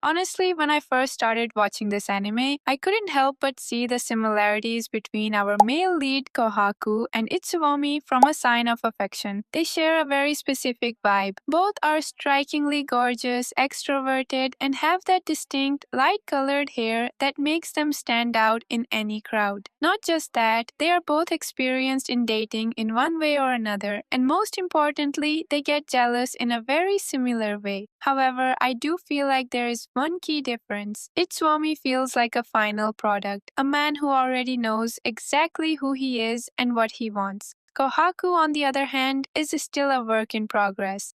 Honestly, when I first started watching this anime, I couldn't help but see the similarities between our male lead Kohaku and Itsuomi from A Sign of Affection. They share a very specific vibe. Both are strikingly gorgeous, extroverted, and have that distinct, light-colored hair that makes them stand out in any crowd. Not just that, they are both experienced in dating in one way or another, and most importantly, they get jealous in a very similar way. However, I do feel like there is one key difference. Itsuomi feels like a final product, a man who already knows exactly who he is and what he wants. Kohaku, on the other hand, is still a work in progress.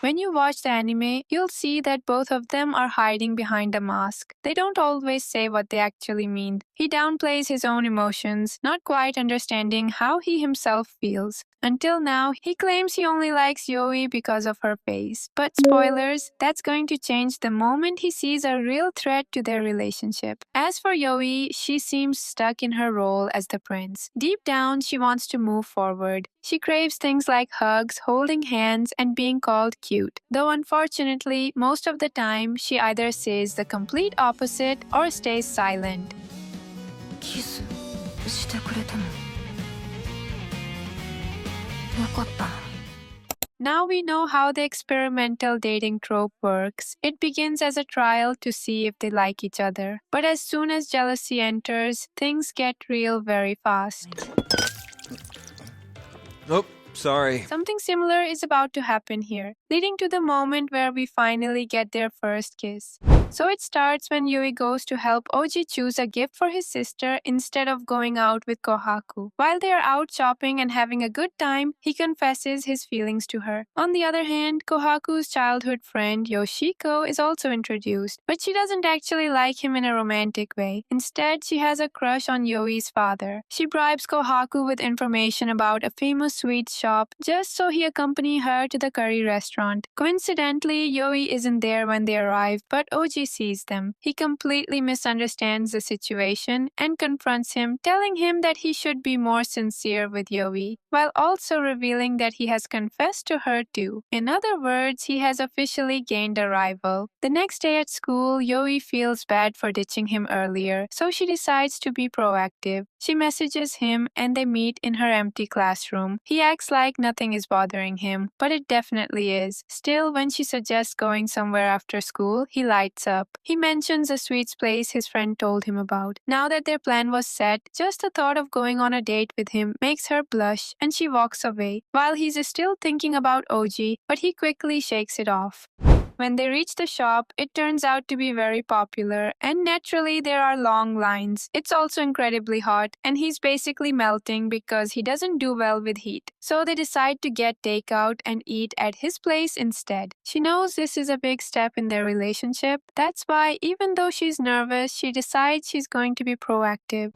When you watch the anime, you'll see that both of them are hiding behind a mask. They don't always say what they actually mean. He downplays his own emotions, not quite understanding how he himself feels. Until now, he claims he only likes Yoi because of her face. But spoilers, that's going to change the moment he sees a real threat to their relationship. As for Yoi, she seems stuck in her role as the prince. Deep down, she wants to move forward. She craves things like hugs, holding hands, and being called cute. Though unfortunately, most of the time, she either says the complete opposite or stays silent. キスしてくれてもよかったのに。 Now we know how the experimental dating trope works. It begins as a trial to see if they like each other. But as soon as jealousy enters, things get real very fast. Oh, sorry. Something similar is about to happen here, leading to the moment where we finally get their first kiss. So it starts when Yui goes to help Oji choose a gift for his sister instead of going out with Kohaku. While they are out shopping and having a good time, he confesses his feelings to her. On the other hand, Kohaku's childhood friend Yoshiko is also introduced, but she doesn't actually like him in a romantic way. Instead, she has a crush on Yoi's father. She bribes Kohaku with information about a famous sweet shop just so he accompany her to the curry restaurant. Coincidentally, Yoi isn't there when they arrive, but Oji sees them. He completely misunderstands the situation and confronts him, telling him that he should be more sincere with Yoi, while also revealing that he has confessed to her too. In other words, he has officially gained a rival. The next day at school, Yoi feels bad for ditching him earlier, so she decides to be proactive. She messages him and they meet in her empty classroom. He acts like nothing is bothering him, but it definitely is. Still, when she suggests going somewhere after school, he lights up. He mentions a sweets place his friend told him about. Now that their plan was set, just the thought of going on a date with him makes her blush and she walks away, while he's still thinking about Oji, but he quickly shakes it off. When they reach the shop, it turns out to be very popular, and naturally there are long lines. It's also incredibly hot, and he's basically melting because he doesn't do well with heat. So they decide to get takeout and eat at his place instead. She knows this is a big step in their relationship. That's why, even though she's nervous, she decides she's going to be proactive.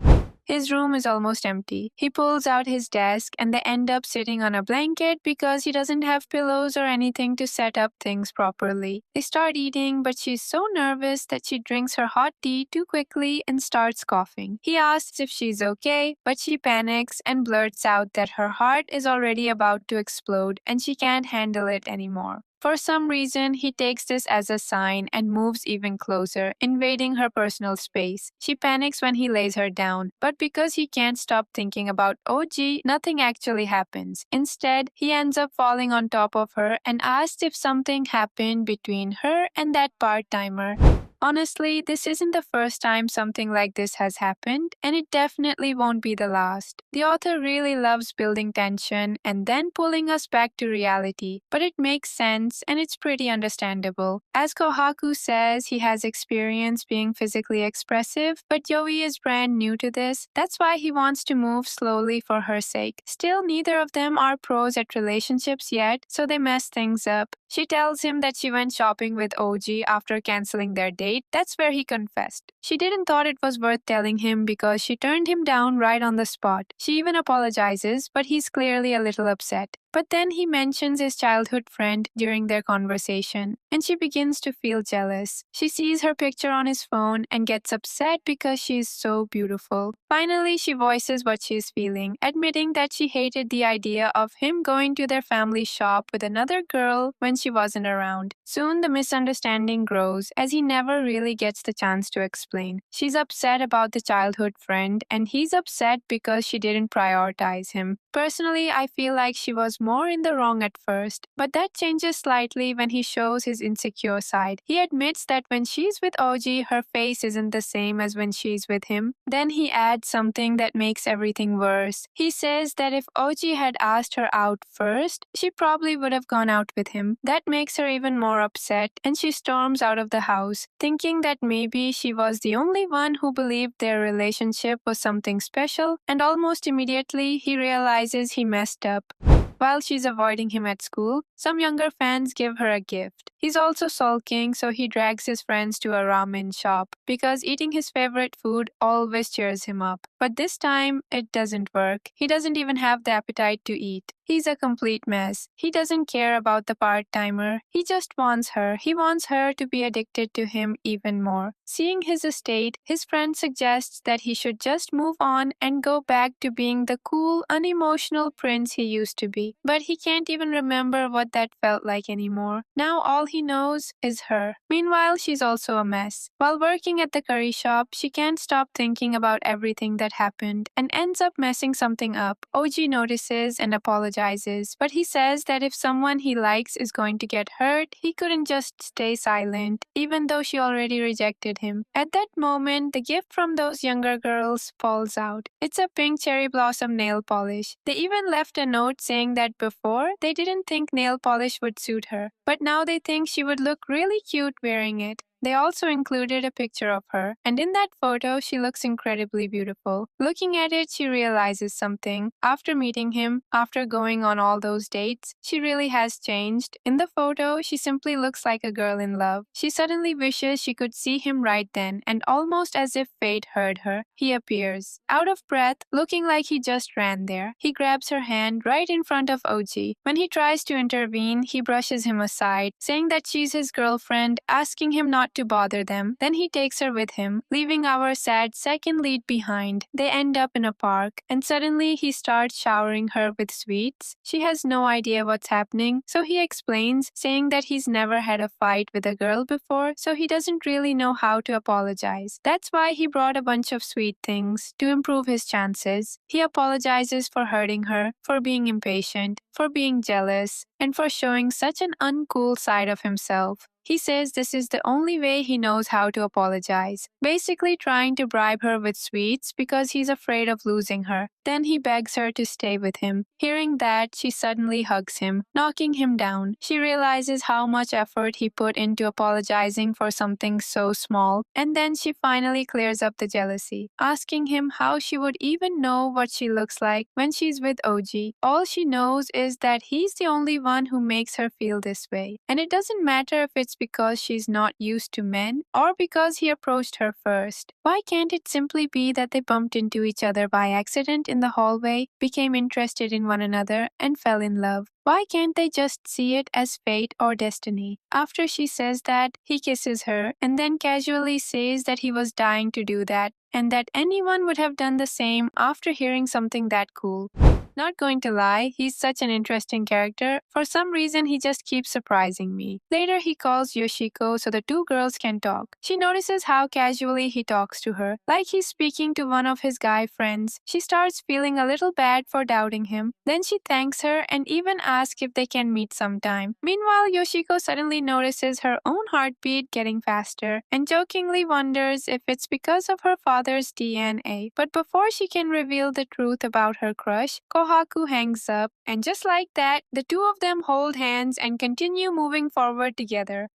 His room is almost empty. He pulls out his desk and they end up sitting on a blanket because he doesn't have pillows or anything to set up things properly. They start eating, but she's so nervous that she drinks her hot tea too quickly and starts coughing. He asks if she's okay, but she panics and blurts out that her heart is already about to explode and she can't handle it anymore. For some reason, he takes this as a sign and moves even closer, invading her personal space. She panics when he lays her down, but because he can't stop thinking about Oji, nothing actually happens. Instead, he ends up falling on top of her and asks if something happened between her and that part-timer. Honestly, this isn't the first time something like this has happened, and it definitely won't be the last. The author really loves building tension and then pulling us back to reality, but it makes sense and it's pretty understandable. As Kohaku says, he has experience being physically expressive, but Yoi is brand new to this. That's why he wants to move slowly for her sake. Still, neither of them are pros at relationships yet, so they mess things up. She tells him that she went shopping with Oji after canceling their date. That's where he confessed. She didn't thought it was worth telling him because she turned him down right on the spot. She even apologizes, but he's clearly a little upset. But then he mentions his childhood friend during their conversation, and she begins to feel jealous. She sees her picture on his phone and gets upset because she is so beautiful. Finally, she voices what she is feeling, admitting that she hated the idea of him going to their family shop with another girl when she wasn't around. Soon, the misunderstanding grows as he never really gets the chance to explain. She's upset about the childhood friend, and he's upset because she didn't prioritize him. Personally, I feel like she was more in the wrong at first, but that changes slightly when he shows his insecure side. He admits that when she's with OG, her face isn't the same as when she's with him. Then he adds something that makes everything worse. He says that if OG had asked her out first, she probably would have gone out with him. That makes her even more upset, and she storms out of the house, thinking that maybe she was the only one who believed their relationship was something special, and almost immediately he realizes he messed up. While she's avoiding him at school, some younger fans give her a gift. He's also sulking, so he drags his friends to a ramen shop because eating his favorite food always cheers him up. But this time, it doesn't work. He doesn't even have the appetite to eat. He's a complete mess. He doesn't care about the part-timer. He just wants her. He wants her to be addicted to him even more. Seeing his estate, his friend suggests that he should just move on and go back to being the cool, unemotional prince he used to be. But he can't even remember what that felt like anymore. Now all he knows is her. Meanwhile, she's also a mess. While working at the curry shop, she can't stop thinking about everything that happened and ends up messing something up. OG notices and apologizes, but he says that if someone he likes is going to get hurt, he couldn't just stay silent, even though she already rejected him. At that moment, the gift from those younger girls falls out. It's a pink cherry blossom nail polish. They even left a note saying that before, they didn't think nail polish would suit her, but now they think she would look really cute wearing it. They also included a picture of her, and in that photo, she looks incredibly beautiful. Looking at it, she realizes something. After meeting him, after going on all those dates, she really has changed. In the photo, she simply looks like a girl in love. She suddenly wishes she could see him right then, and almost as if fate heard her, he appears. Out of breath, looking like he just ran there, he grabs her hand right in front of OG. When he tries to intervene, he brushes him aside, saying that she's his girlfriend, asking him not to bother them. Then he takes her with him, leaving our sad second lead behind. They end up in a park, and suddenly he starts showering her with sweets. She has no idea what's happening, so he explains, saying that he's never had a fight with a girl before, so he doesn't really know how to apologize. That's why he brought a bunch of sweet things to improve his chances. He apologizes for hurting her, for being impatient, for being jealous, and for showing such an uncool side of himself. He says this is the only way he knows how to apologize, basically trying to bribe her with sweets because he's afraid of losing her. Then he begs her to stay with him. Hearing that, she suddenly hugs him, knocking him down. She realizes how much effort he put into apologizing for something so small, and then she finally clears up the jealousy, asking him how she would even know what she looks like when she's with OG. All she knows is that he's the only one who makes her feel this way, and it doesn't matter if it's because she's not used to men or because he approached her first. Why can't it simply be that they bumped into each other by accident in the hallway, became interested in one another, and fell in love? Why can't they just see it as fate or destiny? After she says that, he kisses her and then casually says that he was dying to do that and that anyone would have done the same after hearing something that cool. Not going to lie, he's such an interesting character. For some reason, he just keeps surprising me. Later, he calls Yoshiko so the two girls can talk. She notices how casually he talks to her, like he's speaking to one of his guy friends. She starts feeling a little bad for doubting him. Then she thanks her and even asks if they can meet sometime. Meanwhile, Yoshiko suddenly notices her own heartbeat getting faster and jokingly wonders if it's because of her father's DNA. But before she can reveal the truth about her crush, Kohaku hangs up, and just like that, the two of them hold hands and continue moving forward together.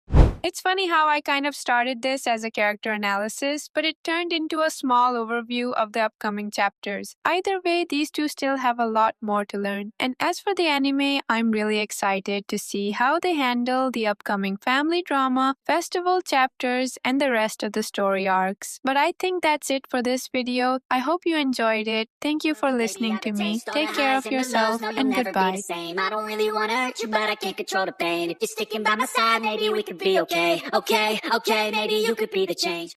It's funny how I kind of started this as a character analysis, but it turned into a small overview of the upcoming chapters. Either way, these two still have a lot more to learn. And as for the anime, I'm really excited to see how they handle the upcoming family drama, festival chapters, and the rest of the story arcs. But I think that's it for this video. I hope you enjoyed it. Thank you for listening to me. Take care of yourself and goodbye. I don't really wanna hurt you, but I can't control the pain. If you're sticking by my side, maybe we could be okay. Okay, maybe you could be the change.